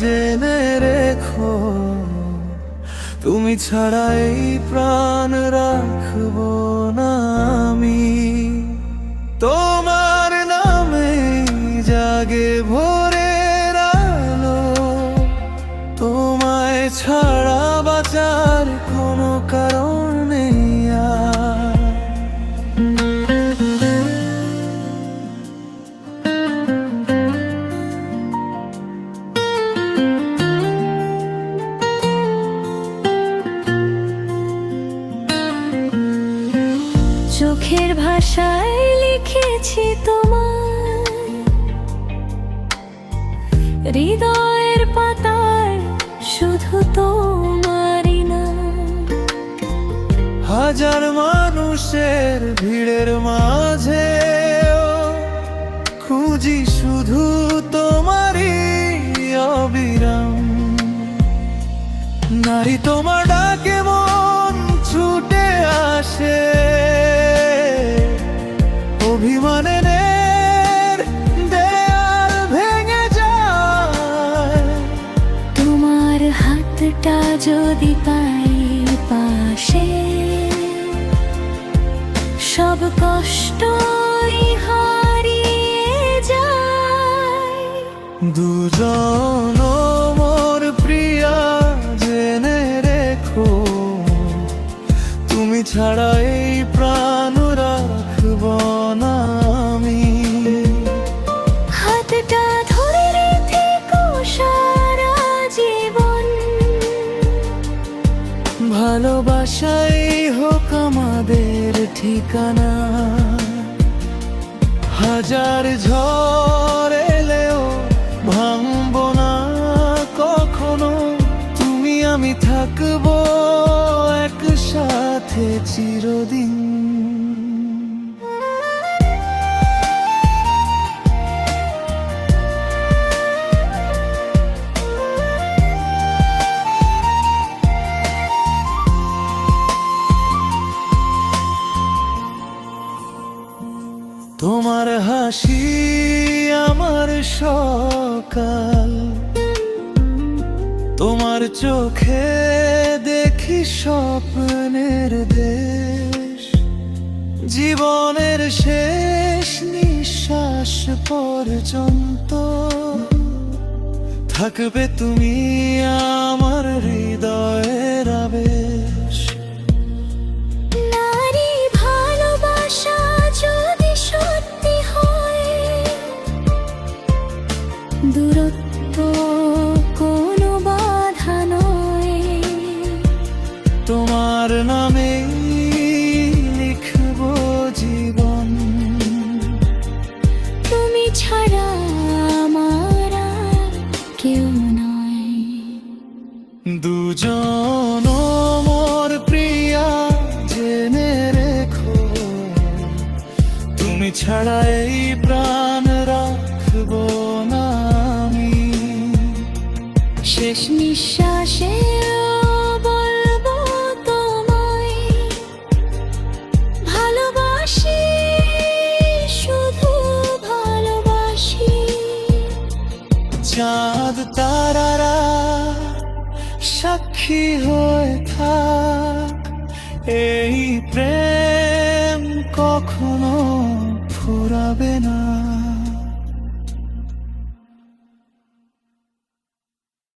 জেনে রেখো, তুমি ছাড়া এই প্রাণ রাখবো না আমি। তোমার নামে জাগে ভোরের আলো, তোমায় ছাড়া বাঁচার কোনো কারণ নেই আর। চোখের ভাষায় লিখেছি তোমার, হৃদয়ের পাতায় শুধু তোমারই নাম। হাজার মানুষের ভিড়ের মাঝে খুঁজি শুধু তোমারই অবিরাম। নারী তোমার ডাকে মন ছুটে আসে, অভিমানের দেয়াল ভেঙে যায়। তোমার হাতটা যদি পাই পাশে, সব কষ্টই হারিয়ে যায়। দুজন মোর প্রিয়া জেনে রেখো, তুমি ছাড়া এই প্রাণ রাখবো না আমি। হাতটা ধরে রেখো সারা জীবন, ভালোবাসাই হোক আমাদের ঠিকানা। হাজার ঝড় এলেও ভাঙবো না কখনো, তুমি আমি থাকবো একসাথে চিরদিন। তোমার হাসি আমার সকাল, তোমার চোখে দেখি স্বপ্নের দেশ। জীবনের শেষ নিঃশ্বাস পর্যন্ত থাকবে তুমি আমার হৃদয়ের আবেশ। নারী ভালোবাসা যদি সত্যি হয়, দূরত্ব কোনো বাধা নয়। তোমার নামে লিখব জীবন, তুমি ছাড়া আমার আর কেউ নয়। দুজন মোর প্রিয়া জেনে রেখো, তুমি ছাড়া এই প্রাণ রাখবো না আমি। শেষ নিঃশ্বাসে বলবো তোমায় ভালোবাসি, শুধু ভালোবাসি। চাঁদ তারারা সাক্ষী হয়ে থাক, এই প্রেম কখনো ফুরাবে না।